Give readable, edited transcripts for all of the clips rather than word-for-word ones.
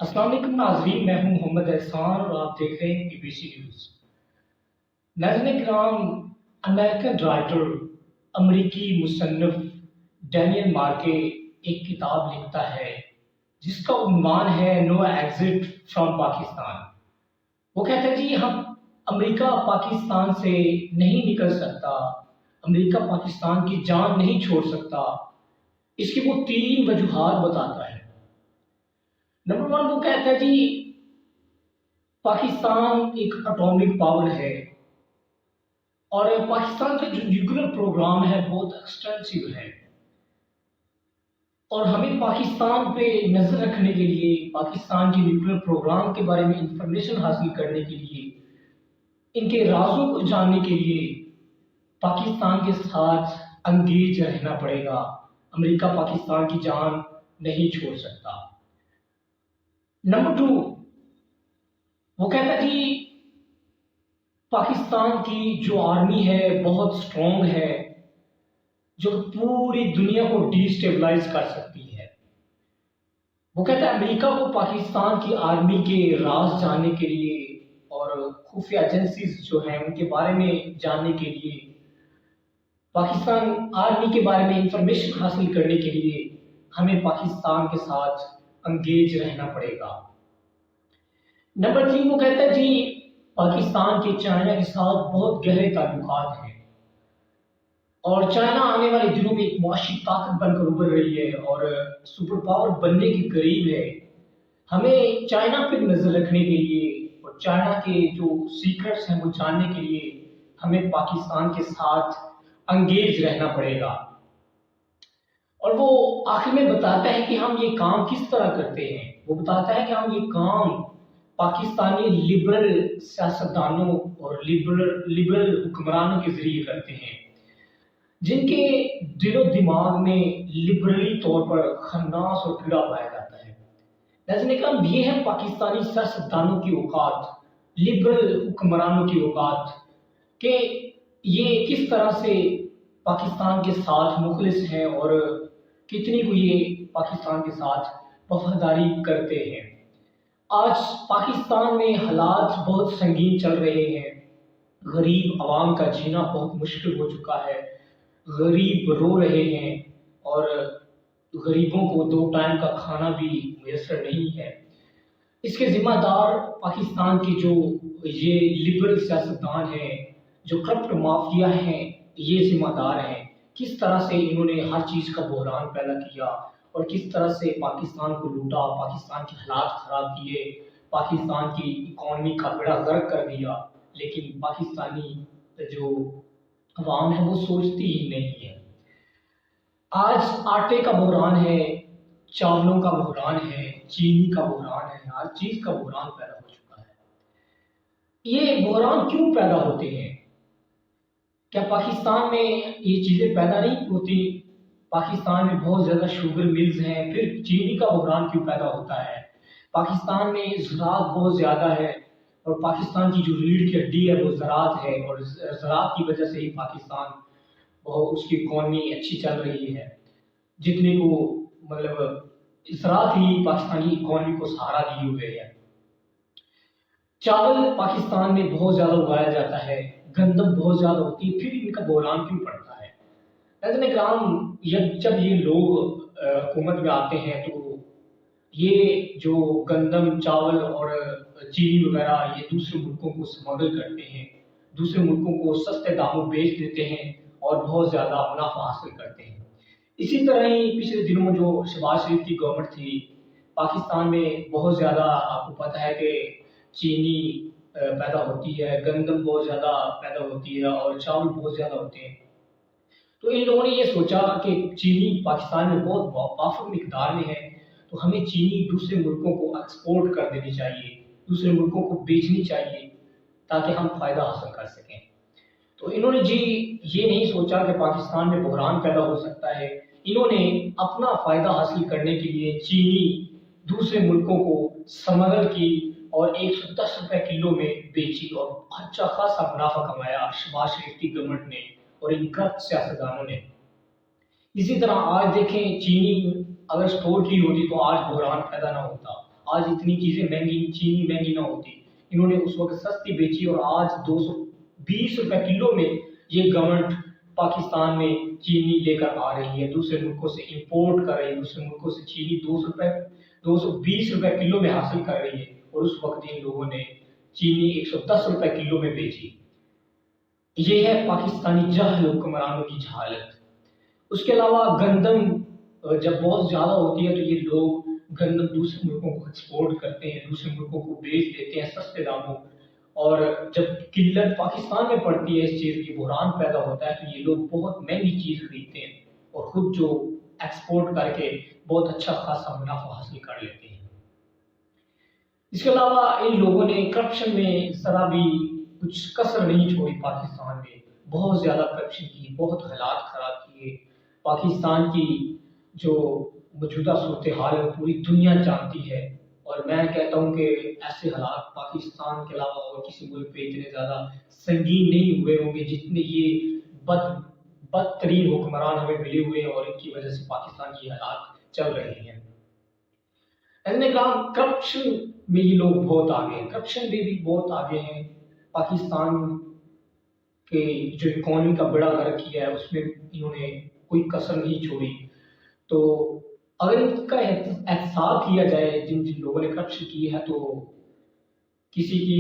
السلام علیکم ناظرین، میں ہوں محمد احسان اور آپ دیکھ رہے ہیں ABC نیوز۔ ناظرین کرام، امریکن رائٹر، امریکی مصنف ڈینیل مارکے ایک کتاب لکھتا ہے جس کا عنوان ہے نو ایگزٹ فرام پاکستان۔ وہ کہتا ہے جی ہم امریکہ پاکستان سے نہیں نکل سکتا، امریکہ پاکستان کی جان نہیں چھوڑ سکتا۔ اس کی وہ 3 وجوہات بتاتا ہے۔ نمبر 1 وہ کہتا ہے جی پاکستان ایک اٹامک پاور ہے اور پاکستان کا جو نیوکلیر پروگرام ہے بہت ایکسٹینسو ہے، اور ہمیں پاکستان پہ نظر رکھنے کے لیے، پاکستان کے نیوکلیر پروگرام کے بارے میں انفارمیشن حاصل کرنے کے لیے، ان کے رازوں کو جاننے کے لیے پاکستان کے ساتھ انگیج رہنا پڑے گا۔ امریکہ پاکستان کی جان نہیں چھوڑ سکتا۔ نمبر 2 وہ کہتا ہے جی پاکستان کی جو آرمی ہے بہت سٹرونگ ہے، جو پوری دنیا کو ڈی اسٹیبلائز کر سکتی ہے۔ وہ کہتا ہے امریکہ کو پاکستان کی آرمی کے راز جاننے کے لیے اور خفیہ ایجنسیز جو ہیں ان کے بارے میں جاننے کے لیے، پاکستان آرمی کے بارے میں انفارمیشن حاصل کرنے کے لیے ہمیں پاکستان کے ساتھ انگیج رہنا پڑے گا۔ نمبر 3 وہ کہتا ہے جی پاکستان کے چائنا کے ساتھ بہت گہرے تعلقات ہیں، اور چائنا آنے والے دنوں میں ایک معاشی طاقت بن کر ابھر رہی ہے اور سپر پاور بننے کے قریب ہے۔ ہمیں چائنا پہ نظر رکھنے کے لیے اور چائنا کے جو سیکرٹس ہیں وہ جاننے کے لیے ہمیں پاکستان کے ساتھ انگیج رہنا پڑے گا۔ اور وہ آخر میں بتاتا ہے کہ ہم یہ کام کس طرح کرتے ہیں۔ وہ بتاتا ہے کہ ہم یہ کام پاکستانی لبرل سیاستدانوں اور لبرل حکمرانوں کے ذریعے کرتے ہیں، جن کے دل و دماغ میں لبرلی طور پر خناس اور کیڑا پایا جاتا ہے۔ ناظرین کرام، یہ ہے پاکستانی سیاستدانوں کی اوقات، لبرل حکمرانوں کی اوقات، کہ یہ کس طرح سے پاکستان کے ساتھ مخلص ہیں اور کتنی کو یہ پاکستان کے ساتھ وفاداری کرتے ہیں۔ آج پاکستان میں حالات بہت سنگین چل رہے ہیں، غریب عوام کا جینا بہت مشکل ہو چکا ہے، غریب رو رہے ہیں اور غریبوں کو 2 ٹائم کا کھانا بھی میسر نہیں ہے۔ اس کے ذمہ دار پاکستان کی جو یہ لبرل سیاستدان ہیں، جو کرپٹ مافیا ہیں، یہ ذمہ دار ہیں۔ کس طرح سے انہوں نے ہر چیز کا بحران پیدا کیا اور کس طرح سے پاکستان کو لوٹا، پاکستان کے حالات خراب کیے، پاکستان کی اکانومی کا بیڑا غرق کر دیا، لیکن پاکستانی جو عوام ہے وہ سوچتی ہی نہیں ہے۔ آج آٹے کا بحران ہے، چاولوں کا بحران ہے، چینی کا بحران ہے، ہر چیز کا بحران پیدا ہو چکا ہے۔ یہ بحران کیوں پیدا ہوتے ہیں؟ کیا پاکستان میں یہ چیزیں پیدا نہیں ہوتی؟ پاکستان میں بہت زیادہ شوگر ملز ہیں، پھر چینی کا بحران کیوں پیدا ہوتا ہے؟ پاکستان میں زراعت بہت زیادہ ہے اور پاکستان کی جو ریڑھ کی ہڈی ہے وہ زراعت ہے، اور زراعت کی وجہ سے ہی پاکستان اس کی اکانومی اچھی چل رہی ہے۔ جتنے کو زراعت ہی پاکستانی اکانومی کو سہارا دیے ہوئے ہے۔ چاول پاکستان میں بہت زیادہ اگایا جاتا ہے، گندم بہت زیادہ ہوتی ہے، پھر ان کا بحران کیوں پڑتا ہے؟ ناظرین کرام، جب یہ لوگ حکومت میں آتے ہیں تو یہ جو گندم، چاول اور چینی وغیرہ یہ دوسرے ملکوں کو سمگل کرتے ہیں، دوسرے ملکوں کو سستے داموں بیچ دیتے ہیں اور بہت زیادہ منافع حاصل کرتے ہیں۔ اسی طرح ہی پچھلے دنوں میں جو شہباز شریف کی گورنمنٹ تھی، پاکستان میں بہت زیادہ آپ کو پتہ ہے کہ چینی پیدا ہوتی ہے، گندم بہت زیادہ پیدا ہوتی ہے اور چاول بہت زیادہ ہوتے ہیں۔ تو ان لوگوں نے یہ سوچا کہ چینی پاکستان میں بہت وافر مقدار میں ہے، تو ہمیں چینی دوسرے ملکوں کو ایکسپورٹ کر دینی چاہیے، دوسرے ملکوں کو بیچنی چاہیے تاکہ ہم فائدہ حاصل کر سکیں۔ تو انہوں نے جی یہ نہیں سوچا کہ پاکستان میں بحران پیدا ہو سکتا ہے، انہوں نے اپنا فائدہ حاصل کرنے کے لیے چینی دوسرے ملکوں کو سمگل کی اور 110 روپے کلو میں بیچی اور اچھا خاصا منافع کمایا شہباز شریف کی گورنمنٹ نے اور ان کرپٹ سیاستدانوں نے۔ اسی طرح آج دیکھیں چینی اگر سٹور کی ہوتی تو آج بحران پیدا نہ ہوتا، آج اتنی چیزیں مہنگی، چینی مہنگی نہ ہوتی، انہوں نے اس وقت سستی بیچی اور آج 220 روپے کلو میں یہ گورنمنٹ پاکستان میں چینی لے کر آ رہی ہے، دوسرے ملکوں سے امپورٹ کر رہی ہے، دوسرے ملکوں سے چینی 220 روپے کلو میں حاصل کر رہی ہے، اور اس وقت ان لوگوں نے چینی 110 روپے کلو میں بیچی۔ یہ ہے پاکستانی جاہل حکمرانوں کی جہالت۔ اس کے علاوہ گندم جب بہت زیادہ ہوتی ہے تو یہ لوگ گندم دوسرے ملکوں کو ایکسپورٹ کرتے ہیں، دوسرے ملکوں کو بیچ دیتے ہیں سستے داموں، اور جب قلت پاکستان میں پڑتی ہے، اس چیز کی بحران پیدا ہوتا ہے، تو یہ لوگ بہت مہنگی چیز خریدتے ہیں اور خود جو ایکسپورٹ کر کے بہت اچھا خاصا منافع حاصل کر لیتے ہیں۔ اس کے علاوہ ان لوگوں نے کرپشن میں ذرا بھی کچھ کسر نہیں چھوڑی، پاکستان میں بہت زیادہ کرپشن کی، بہت حالات خراب کیے۔ پاکستان کی جو موجودہ صورتحال ہے وہ پوری دنیا جانتی ہے، اور میں کہتا ہوں کہ ایسے حالات پاکستان کے علاوہ اور کسی ملک پہ اتنے زیادہ سنگین نہیں ہوئے ہوں گے جتنے یہ بدترین حکمران ہمیں ملے ہوئے ہیں، اور ان کی وجہ سے پاکستان کی حالات چل رہے ہیں۔ کرپشن میں یہ لوگ بہت آگے ہیں، کرپشن میں بھی بہت آگے ہیں۔ پاکستان کے جو اکانومی کا بڑا غرق کیا ہے اس میں انہوں نے کوئی کسر نہیں چھوڑی۔ تو اگر ان کا احتساب کیا جائے جن جن لوگوں نے کرپشن کی ہے تو کسی کی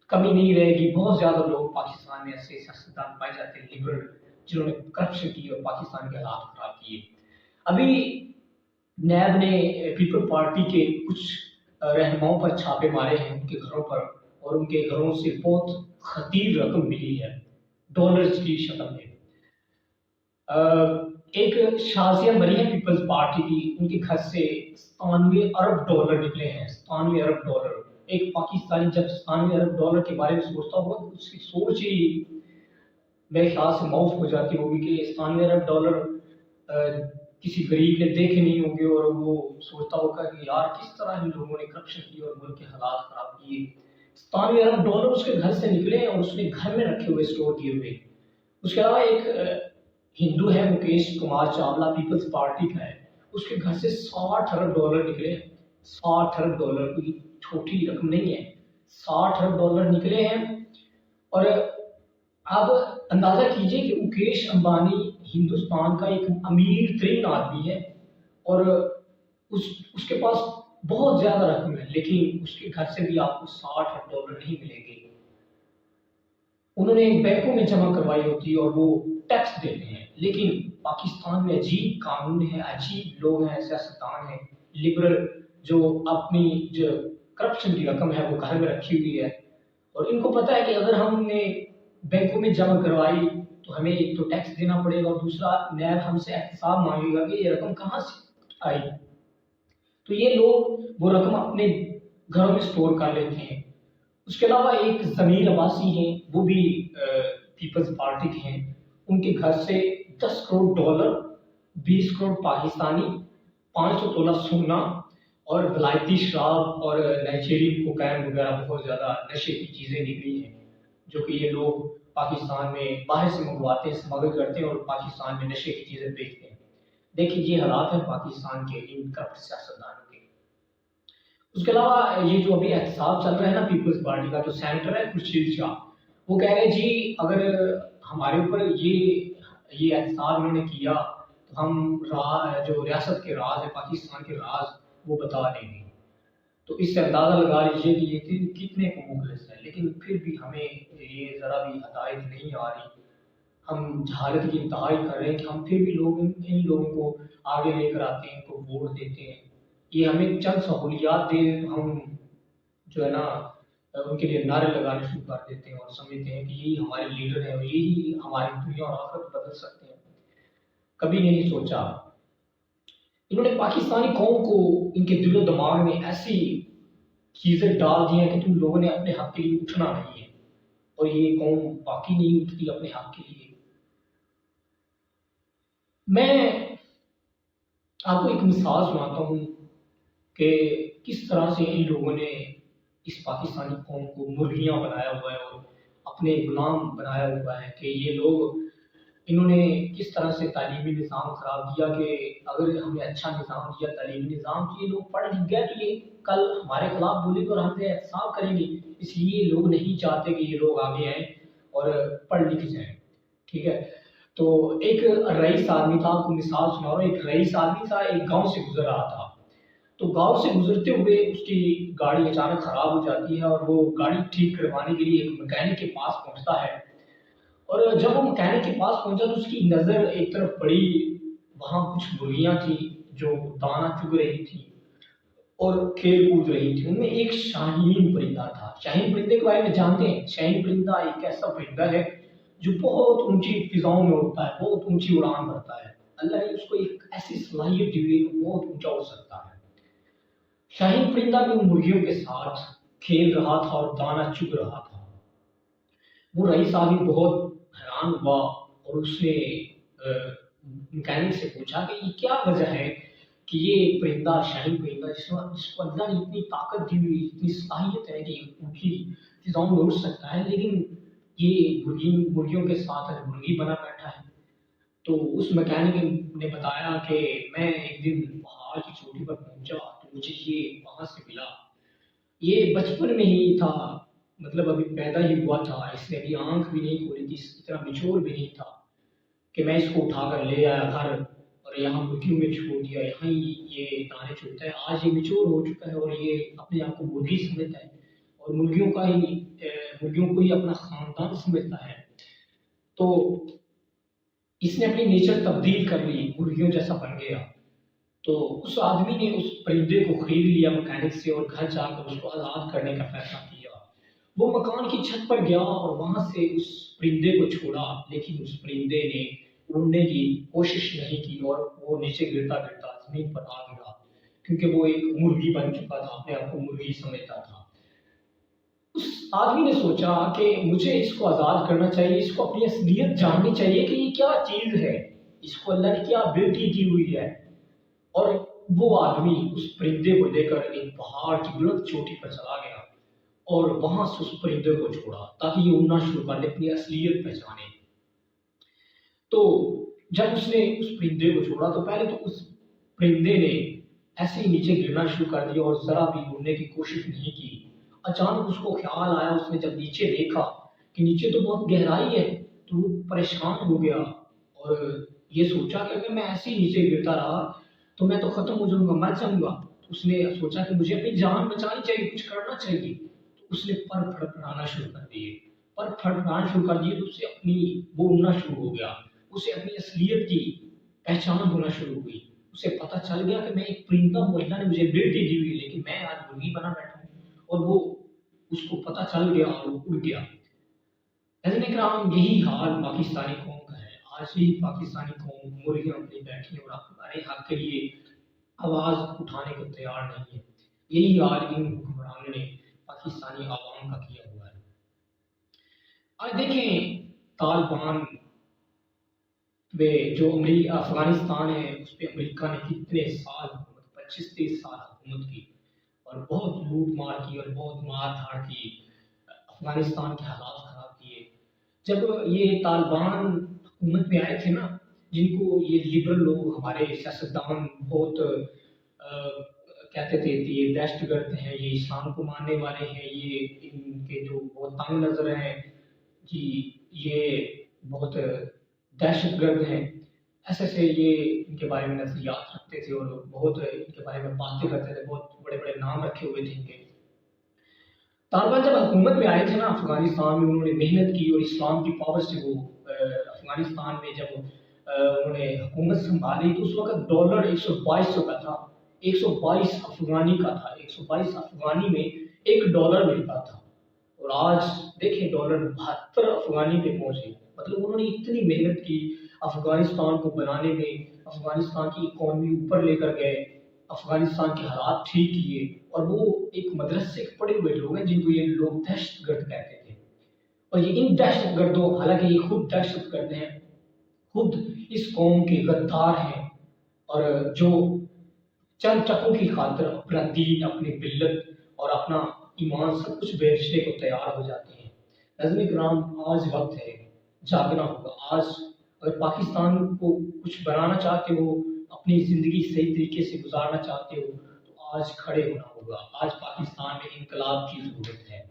کمی نہیں رہے گی۔ بہت زیادہ لوگ پاکستان میں ایسے سیاستدان پائے جاتے ہیں لبرل، جنہوں نے کرپشن کی اور پاکستان کے حالات خراب کیے۔ ابھی نیب نے پیپل پارٹی کے کچھ رہنماؤں پر چھاپے مارے ہیں، ان کے گھروں پر، اور ان کے گھروں سے بہت خطیر رقم ملی ہے ڈالرز کی شکل میں۔ ایک شازیہ مریم پیپلز پارٹی کی، ان کے گھر سے 97 ارب ڈالر نکلے ہیں، 97 ارب ڈالر۔ ایک پاکستانی جب 97 ارب ڈالر کے بارے میں سوچتا ہوگا تو اس کی سوچ ہی میرے خیال سے معاف ہو جاتی ہوگی کہ 97 ارب ڈالر کسی غریب نے دیکھے نہیں ہوں گے، اور وہ سوچتا ہوگا کہ یار کس طرح ان لوگوں نے کرپشن کی اور ملک کے حالات خراب کیے۔ 97 ارب ڈالر اس کے گھر سے نکلے اور اس نے گھر میں رکھے ہوئے، اسٹور کیے ہوئے۔ اس کے علاوہ ایک ہندو ہے مکیش کمار چاولہ، پیپلز پارٹی کا ہے، اس کے گھر سے 60 ارب ڈالر نکلے۔ 60 ارب ڈالر کوئی چھوٹی رقم نہیں ہے، 60 ارب ڈالر نکلے ہیں۔ اور اب اندازہ کیجئے کہ مکیش امبانی ہندوستان کا ایک امیر ترین آدمی ہے، اور اس کے پاس بہت زیادہ رقم ہے، لیکن اس کے گھر سے بھی آپ کو 60 ارب ڈالر نہیں ملیں گے۔ انہوں نے بینکوں میں جمع کروائی ہوتی ہے اور وہ ٹیکس دیتے ہیں، لیکن پاکستان میں عجیب قانون ہے، عجیب لوگ ہیں، سیاستدان ہیں لبرل، جو اپنی جو کرپشن کی رقم ہے وہ گھر میں رکھی ہوئی ہے، اور ان کو پتہ ہے کہ اگر ہم نے بینکوں میں جمع کروائی تو ہمیں ایک تو ٹیکس دینا پڑے گا، اور دوسرا نیب ہم سے احتساب مانگے گا کہ یہ رقم کہاں سے آئی۔ تو یہ لوگ وہ رقم اپنے گھروں میں سٹور کر لیتے ہیں۔ اس کے علاوہ ایک ضمیر عباسی ہیں، وہ بھی پیپلز پارٹی کے ہیں، ان کے گھر سے 10 کروڑ ڈالر، 20 کروڑ پاکستانی، 500 تولہ سونا اور ولایتی شراب اور نائجیرین کوکین وغیرہ بہت زیادہ نشے کی چیزیں نکلی ہیں، جو کہ یہ لوگ پاکستان میں باہر سے منگواتے ہیں، اسمگل کرتے ہیں اور پاکستان میں نشے کی چیزیں بیچتے ہیں۔ دیکھیے یہ حالات ہیں پاکستان کے ان کرپٹ سیاستدانوں کے۔ اس کے علاوہ یہ جو ابھی احتساب چل رہا ہے نا پیپلز پارٹی کا، جو سینیٹر ہے خورشید شاہ، وہ کہہ رہے ہیں جی اگر ہمارے اوپر یہ احتساب انہوں نے کیا تو ہم جو ریاست کے راز ہے، پاکستان کے راز، وہ بتا دیں گے۔ تو اس سے اندازہ لگا لیجیے کہ یہ کتنے کو مخلص ہے، لیکن پھر بھی ہمیں یہ ذرا بھی ہدایت نہیں آ رہی۔ ہم جہالت کی انتہا کر رہے ہیں کہ ہم پھر بھی ان لوگوں کو آگے لے کر آتے ہیں، ان کو ووٹ دیتے ہیں۔ یہ ہمیں چند سہولیات دے تو ہم جو ہے نا ان کے لیے نعرے لگانے شروع کر دیتے ہیں اور سمجھتے ہیں کہ یہی ہمارے لیڈر ہیں اور یہی ہماری دنیا اور آخرت بدل سکتے ہیں۔ کبھی نہیں سوچا۔ انہوں نے پاکستانی قوم کو ان کے دل و دماغ میں ایسی چیزیں ڈال دی ہیں کہ تم لوگوں نے اپنے حق کے لیے اٹھنا نہیں ہے، اور یہ قوم باقی نہیں اٹھتی اپنے حق کے لیے۔ میں آپ کو ایک مثال سناتا ہوں کہ کس طرح سے ان لوگوں نے اس پاکستانی قوم کو مرغیاں بنایا ہوا ہے اور اپنے غلام بنایا ہوا ہے، کہ یہ لوگ انہوں نے کس طرح سے تعلیمی نظام خراب کیا کہ اگر ہمیں اچھا نظام دیا تعلیمی نظام تو یہ لوگ پڑھ لکھ گئے تو یہ کل ہمارے خلاف بولیں گے اور ہم سے احتساب کریں گے، اس لیے لوگ نہیں چاہتے کہ یہ لوگ آگے آئیں اور پڑھ لکھ جائیں، ٹھیک ہے۔ تو ایک رئیس آدمی تھا، آپ کو مثال سنا رہا ہوں، ایک رئیس آدمی تھا، ایک گاؤں سے گزر رہا تھا، تو گاؤں سے گزرتے ہوئے اس کی گاڑی اچانک خراب ہو جاتی ہے اور وہ گاڑی ٹھیک کروانے کے لیے ایک مکینک کے پاس پہنچتا ہے، اور جب وہ مکینک کے پاس پہنچا تو اس کی نظر ایک طرف پڑی، وہاں کچھ مرغیاں تھیں جو دانہ چگ رہی تھیں اور کھیل کود رہی تھی، ان میں ایک شاہین پرندہ تھا۔ شاہین پرندے کے بارے میں جانتے ہیں؟ شاہین پرندہ ایک ایسا پرندہ ہے جو بہت اونچی فضاؤں میں اڑتا ہے، بہت اونچی اڑان بھرتا ہے، اللہ نے اس کو ایک ایسی صلاحیت دی ہوئی ہے کہ بہت اونچا اڑ سکتا ہے۔ شاہین پرندہ بھی ان مرغیوں کے ساتھ کھیل رہا تھا اور دانہ چگ رہا تھا۔ وہ رئیس آدمی بہت حیران ہوا اور اس نے مکینک سے پوچھا کہ یہ کیا وجہ ہے کہ یہ پرندہ شاہین پرندہ جس کو اللہ نے اتنی طاقت دی ہوئی، اتنی صلاحیت ہے کہ اونچی فضاؤں میں اڑ سکتا ہے، لیکن یہ مرغیوں کے ساتھ مرغی بنا بیٹھا ہے۔ تو اس مکینک نے بتایا کہ میں ایک دن پہاڑ کی چوٹی پر پہنچا تو مجھے یہ وہاں سے ملا، یہ بچپن میں ہی تھا، مطلب ابھی پیدا ہی ہوا تھا، اس نے ابھی آنکھ بھی نہیں کھولی تھی، اس طرح میچور بھی نہیں تھا کہ میں اس کو اٹھا کر لے آیا گھر اور یہاں مرغیوں میں چھوڑ دیا، یہاں ہی یہ دانے چگتا ہے۔ آج یہ میچور ہو چکا ہے اور یہ اپنے آپ کو مرغی سمجھتا ہے اور مرغیوں کو ہی اپنا خاندان سمجھتا ہے۔ تو اس نے اپنی نیچر تبدیل کر لی، مرغیوں جیسا بن گیا۔ تو اس آدمی نے اس پرندے کو خرید لیا مکینک سے اور گھر جا کر اس کو آزاد کرنے کا فیصلہ کیا۔ وہ مکان کی چھت پر گیا اور وہاں سے اس پرندے کو چھوڑا، لیکن اس پرندے نے اڑنے کی کوشش نہیں کی اور وہ نیچے گرتا گرتا زمین پر آ گرا، کیونکہ وہ ایک مرغی بن چکا تھا، اپنے آپ کو مرغی سمجھتا تھا۔ اس آدمی نے سوچا کہ مجھے اس کو آزاد کرنا چاہیے، اس کو اپنی اصلیت جاننی چاہیے کہ یہ کیا چیز ہے، اس کو اللہ نے کیا ابیلٹی دی ہوئی ہے۔ اور وہ آدمی اس پرندے کو لے کر ایک پہاڑ کی بلند چوٹی پر چلا گیا اور وہاں سے اس پرندے کو چھوڑا تاکہ یہ اڑنا شروع کر لے، اپنی اصلیت پہچانے۔ تو جب اس نے اس پرندے کو چھوڑا تو پہلے تو اس پرندے نے ایسے ہی نیچے گرنا شروع کر دیا اور ذرا بھی اڑنے کی کوشش نہیں کی۔ اچانک اس کو خیال آیا، اس نے جب نیچے دیکھا کہ نیچے تو بہت گہرائی ہے تو وہ پریشان ہو گیا اور یہ سوچا کہ اگر میں ایسے ہی نیچے گرتا رہا تو میں تو ختم ہو جاؤں گا، مر جاؤں گا۔ تو اس نے سوچا کہ مجھے اپنی جان بچانی چاہیے، کچھ کرنا چاہیے۔ تو اس نے پر پھڑپڑانا شروع کر دیے، پر پھڑپڑانا شروع کر دیے تو اسے وہ اڑنا شروع ہو گیا، اسے اپنی اصلیت کی پہچان ہونا شروع ہوئی، اسے پتہ چل گیا کہ میں ایک پرندہ ہوں، اللہ نے مجھے ابیلٹی دی ہوئی لیکن میں آج مرغی بنا بیٹھا ہوں، اور وہ اس کو پتہ چل گیا اور وہ اڑ گیا۔ ناظرین اکرام، یہی حال پاکستانی قوم کا ہے، آج بھی پاکستانی قوم مرغیاں اپنی بیٹھی ہے اور ہمارے حق کے لیے آواز اٹھانے کو تیار نہیں ہے۔ یہی حال ان حکمرانوں نے پاکستانی عوام کا کیا ہوا ہے۔ آج دیکھیں طالبان پہ جو افغانستان ہے اس پہ امریکہ نے کتنے سال حکومت، 25-30 سال حکومت کی اور بہت لوٹ مار کی اور بہت مار دھاڑ کی، افغانستان کے حالات خراب کیے۔ جب یہ طالبان حکومت میں آئے تھے نا، جن کو یہ لبرل لوگ ہمارے سیاستدان بہت کہتے تھے کہ یہ دہشت گرد ہیں، یہ اسلام کو ماننے والے ہیں، یہ ان کے جو بہت تنگ نظر ہیں جی، یہ بہت دہشت گرد ہیں، ایسے سے یہ ان کے بارے میں نظریات رکھتے تھے اور بہت ان کے بارے میں باتیں کرتے تھے، بہت بڑے بڑے نام رکھے ہوئے تھے ان کے۔ طالبان جب حکومت میں آئے تھے نا افغانستان میں، انہوں نے محنت کی اور اسلام کی پاور سے وہ افغانستان میں جب انہوں نے حکومت سنبھالی تو اس وقت ڈالر 122 کا تھا، 122 افغانی کا تھا، 122 افغانی میں ایک ڈالر ملتا تھا، اور آج دیکھیں ڈالر 72 افغانی پہ پہنچ گیا۔ مطلب انہوں نے اتنی محنت کی افغانستان کو بنانے میں، افغانستان کی اکانومی اوپر لے کر گئے، افغانستان کے حالات ٹھیک کیے، اور وہ ایک مدرسے کے پڑھے ہوئے لوگ ہیں جن کو یہ لوگ دہشت گرد کہتے تھے، اور یہ ان دہشت گردوں، حالانکہ یہ خود دہشت گرد ہیں، خود اس قوم کے غدار ہیں، اور جو چند ٹکوں کی خاطر اپنا دین، اپنی ملت اور اپنا ایمان سب کچھ بیچنے کو تیار ہو جاتے ہیں۔ ناظرین کرام، آج وقت ہے، جاگنا ہوگا، آج اگر پاکستان کو کچھ بنانا چاہتے ہو، اپنی زندگی صحیح طریقے سے گزارنا چاہتے ہو، تو آج کھڑے ہونا ہوگا۔ آج پاکستان میں انقلاب کی ضرورت ہے۔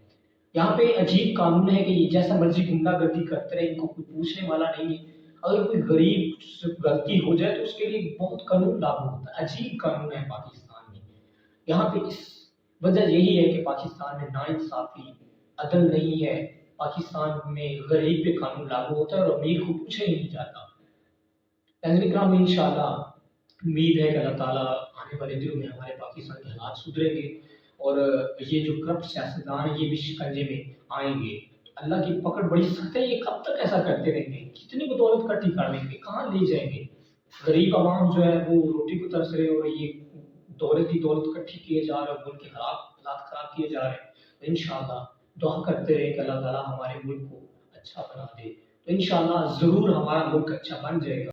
یہاں پہ عجیب قانون ہے کہ یہ جیسا مرضی گنڈا گردی کرتے رہے، ان کو کوئی پوچھنے والا نہیں ہے۔ اگر کوئی غریب سے غلطی ہو جائے تو اس کے لیے بہت قانون لاگو ہوتا ہے۔ عجیب قانون ہے پاکستان میں۔ یہاں پہ اس وجہ یہی ہے کہ پاکستان میں ناانصافی، عدل نہیں ہے۔ پاکستان میں غریب پہ قانون لاگو ہوتا ہے اور امیر کو پوچھا ہی نہیں جاتا۔ ناظرین کرام، انشاءاللہ امید ہے کہ اللہ تعالیٰ آنے والے دنوں میں ہمارے پاکستان کے حالات سدھریں گے اور یہ جو کرپٹ سیاستدان ہیں یہ بھی شکنجے میں آئیں گے۔ اللہ کی پکڑ بڑی سخت ہے، یہ کب تک ایسا کرتے رہیں گے؟ کتنی بدولت کٹھی کر لیں گے؟ کہاں لے جائیں گے؟ غریب عوام جو ہے وہ روٹی کو ترس رہے اور یہ دولت کی دولت کٹھی کیے جا رہے ہیں، ملک کے حالات خراب کیے جا رہے ہیں۔ تو انشاءاللہ دعا کرتے رہے کہ اللہ تعالیٰ ہمارے ملک کو اچھا بنا دے، تو انشاءاللہ ضرور ہمارا ملک اچھا بن جائے گا۔